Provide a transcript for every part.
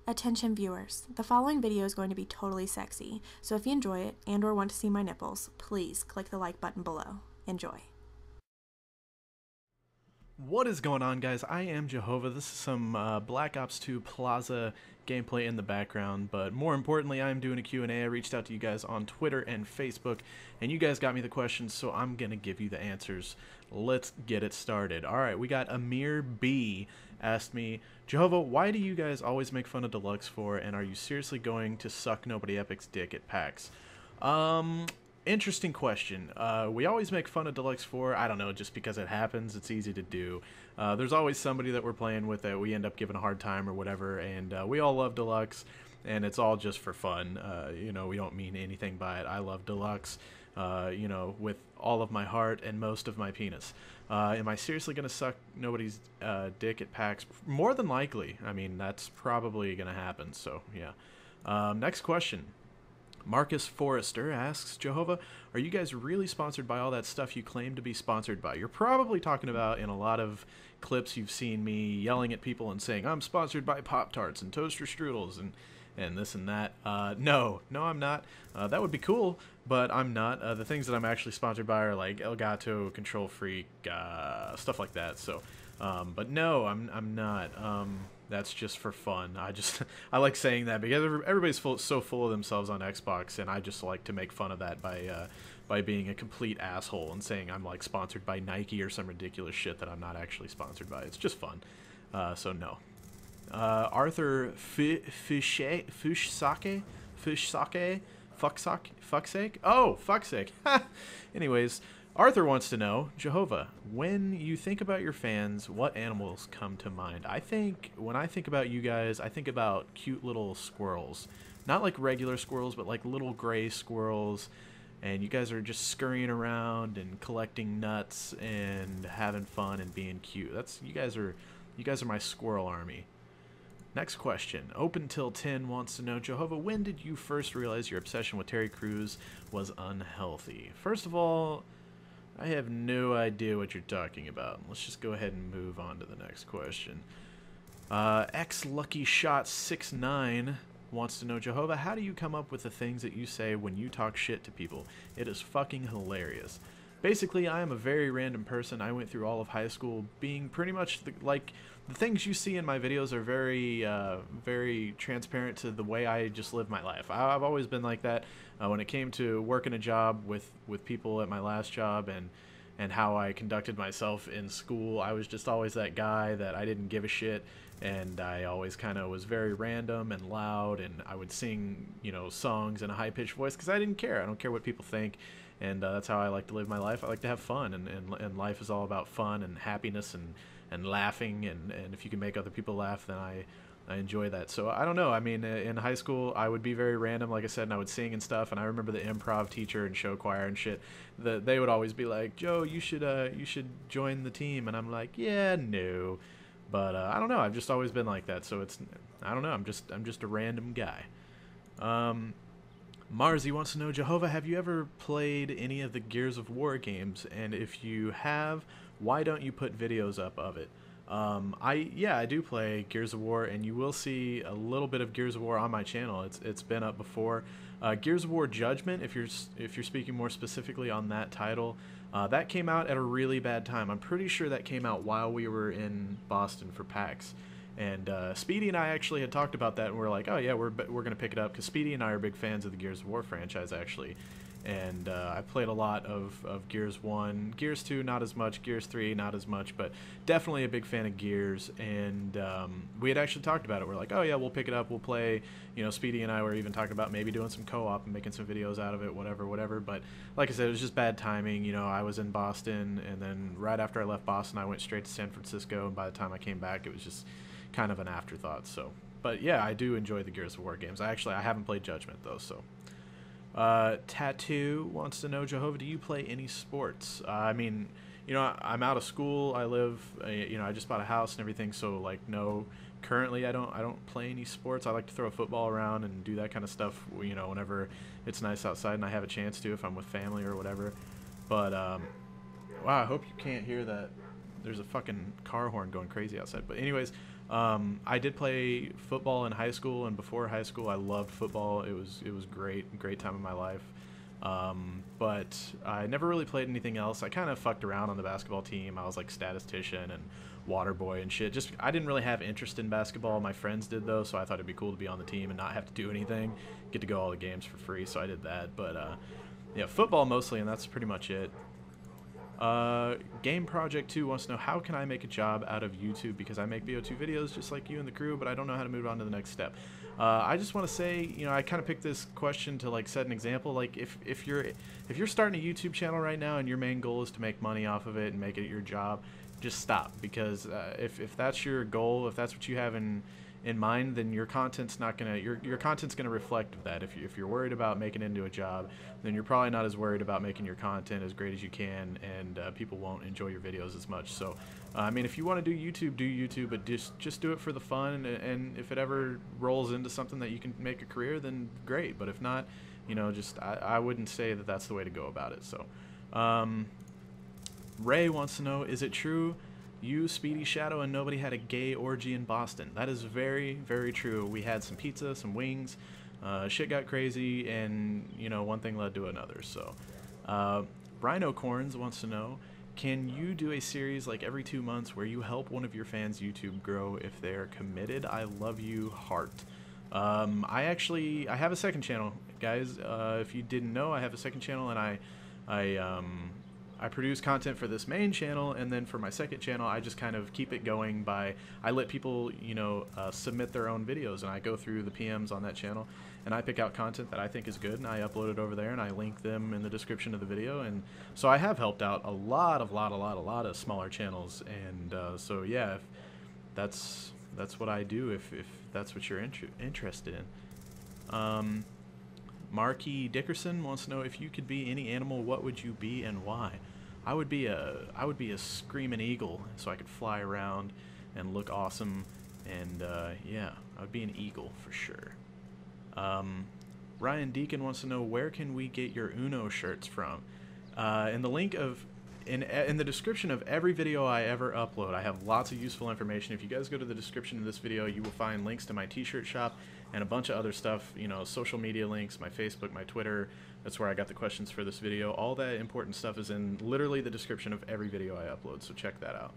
Attention viewers, the following video is going to be totally sexy, so if you enjoy it and or want to see my nipples, please click the like button below. Enjoy. What is going on, guys? I am Jehovah. This is some Black Ops 2 Plaza gameplay in the background, but more importantly, I'm doing a Q&A. I reached out to you guys on Twitter and Facebook, and you guys got me the questions, so I'm going to give you the answers. Let's get it started. Alright, we got Amir B asked me, Jehovah, why do you guys always make fun of Deluxe for, and are you seriously going to suck Nobody Epic's dick at PAX? Interesting question. We always make fun of Deluxe 4. I don't know, just because it happens. It's easy to do. There's always somebody that we're playing with that we end up giving a hard time or whatever, and we all love Deluxe, and it's all just for fun. You know, we don't mean anything by it. I love Deluxe, you know, with all of my heart and most of my penis. Am I seriously going to suck nobody's dick at PAX? More than likely. I mean, that's probably going to happen, so yeah. Next question. Marcus Forrester asks, Jehovah, are you guys really sponsored by all that stuff you claim to be sponsored by? You're probably talking about in a lot of clips you've seen me yelling at people and saying, I'm sponsored by Pop-Tarts and Toaster Strudels and this and that. No, I'm not. That would be cool, but I'm not. The things that I'm actually sponsored by are like Elgato, Control Freak, stuff like that. So, but no, I'm not. That's just for fun. I like saying that because everybody's so full of themselves on Xbox, and I just like to make fun of that by being a complete asshole and saying I'm like sponsored by Nike or some ridiculous shit that I'm not actually sponsored by. It's just fun. So no. Arthur Fuchsake? Fucksake? Oh, fucksake. Anyways, Arthur wants to know, Jehovah, when you think about your fans, what animals come to mind? When I think about you guys, I think about cute little squirrels. Not like regular squirrels, but like little gray squirrels. And you guys are just scurrying around and collecting nuts and having fun and being cute. You guys are my squirrel army. Next question. Open Till 10 wants to know, Jehovah, when did you first realize your obsession with Terry Crews was unhealthy? First of all, I have no idea what you're talking about. Let's just go ahead and move on to the next question. XLuckyShot69 wants to know, Jehovah, how do you come up with the things that you say when you talk shit to people? It is fucking hilarious. Basically, I am a very random person. I went through all of high school being pretty much the things you see in my videos are very transparent to the way I just live my life. I've always been like that. When it came to working a job with people at my last job and how I conducted myself in school, I was just always that guy that I didn't give a shit, and I always kind of was very random and loud, and I would sing, you know, songs in a high-pitched voice because I didn't care. I don't care what people think. And that's how I like to live my life. I like to have fun, and life is all about fun and happiness and laughing, and if you can make other people laugh, then I enjoy that. So I don't know. I mean, in high school, I would be very random, like I said, and I would sing and stuff, and I remember the improv teacher and show choir and shit, they would always be like, Joe, you should join the team, and I'm like, yeah, no. But I don't know. I've just always been like that, so I don't know. I'm just a random guy. Marzi wants to know, Jehovah, have you ever played any of the Gears of War games? And if you have, why don't you put videos up of it? I do play Gears of War, and you will see a little bit of Gears of War on my channel. It's been up before. Gears of War Judgment, if you're speaking more specifically on that title, that came out at a really bad time. I'm pretty sure that came out while we were in Boston for PAX. And Speedy and I actually had talked about that, and we're like, oh yeah, we're going to pick it up, because Speedy and I are big fans of the Gears of War franchise, actually. And I played a lot of Gears 1, Gears 2 not as much, Gears 3 not as much, but definitely a big fan of Gears. And we had actually talked about it. We're like, oh yeah, we'll pick it up, we'll play. You know, Speedy and I were even talking about maybe doing some co-op and making some videos out of it, whatever. But like I said, it was just bad timing. You know, I was in Boston, and then right after I left Boston, I went straight to San Francisco, and by the time I came back, it was just kind of an afterthought. So, but yeah, I do enjoy the Gears of War games. I haven't played Judgment though. So, Tattoo wants to know, Jehovah, do you play any sports? I mean, you know, I'm out of school. I live, you know, I just bought a house and everything. So like, no, currently I don't play any sports. I like to throw a football around and do that kind of stuff, you know, whenever it's nice outside and I have a chance to, if I'm with family or whatever. But wow, I hope you can't hear that. There's a fucking car horn going crazy outside. But anyways, I did play football in high school, and before high school, I loved football. It was great time of my life. But I never really played anything else. I kind of fucked around on the basketball team. I was like statistician and water boy and shit. Just I didn't really have interest in basketball. My friends did though, so I thought it'd be cool to be on the team and not have to do anything, get to go all the games for free. So I did that. But yeah, football mostly, and that's pretty much it. Game Project 2 wants to know, how can I make a job out of YouTube, because I make BO2 videos just like you and the crew, but I don't know how to move on to the next step. I just want to say, you know, I kind of picked this question to like set an example. Like if you're starting a YouTube channel right now and your main goal is to make money off of it and make it your job, just stop, because if that's your goal, if that's what you have in mind, then your content's not gonna your content's gonna reflect that. If you're worried about making it into a job, then you're probably not as worried about making your content as great as you can, and people won't enjoy your videos as much. So I mean, if you want to do YouTube, but just do it for the fun, and if it ever rolls into something that you can make a career, then great. But if not, you know, just I wouldn't say that that's the way to go about it. So Ray wants to know, is it true you, Speedy, Shadow, and nobody had a gay orgy in Boston? That is very, very true. We had some pizza, some wings, shit got crazy, and, you know, one thing led to another. So, Rhino Corns wants to know, can you do a series like every 2 months where you help one of your fans' YouTube grow if they're committed? I love you, heart. I have a second channel, guys. If you didn't know, I have a second channel, and I produce content for this main channel, and then for my second channel, I just kind of keep it going by, I let people, you know, submit their own videos, and I go through the PMs on that channel, and I pick out content that I think is good, and I upload it over there, and I link them in the description of the video. And so I have helped out a lot of smaller channels, and so yeah, if that's what I do, if that's what you're interested in. Marky Dickerson wants to know, if you could be any animal, what would you be and why? I would be a screaming eagle, so I could fly around and look awesome, and yeah, I would be an eagle for sure. Ryan Deacon wants to know, where can we get your Uno shirts from? In the link of in the description of every video I ever upload, I have lots of useful information. If you guys go to the description of this video, you will find links to my t-shirt shop and a bunch of other stuff, you know, social media links, my Facebook, my Twitter. That's where I got the questions for this video. All that important stuff is in literally the description of every video I upload, so check that out.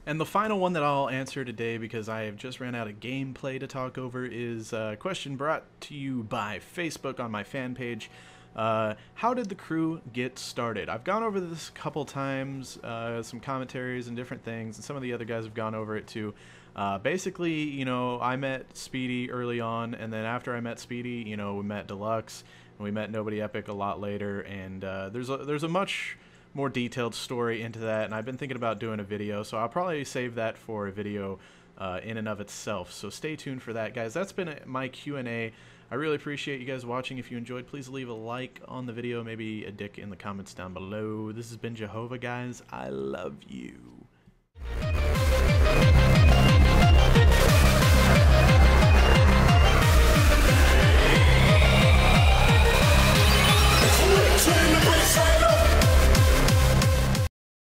And the final one that I'll answer today, because I have just ran out of gameplay to talk over, is a question brought to you by Facebook on my fan page. How did the crew get started? I've gone over this a couple times, some commentaries and different things, and some of the other guys have gone over it too. Basically, you know, I met Speedy early on, and then after I met Speedy, you know, we met Deluxe, and we met Nobody Epic a lot later, and there's a much more detailed story into that, and I've been thinking about doing a video, so I'll probably save that for a video in and of itself. So stay tuned for that, guys. That's been my Q&A. I really appreciate you guys watching. If you enjoyed, please leave a like on the video, maybe a dick in the comments down below. This has been Jehovah, guys. I love you.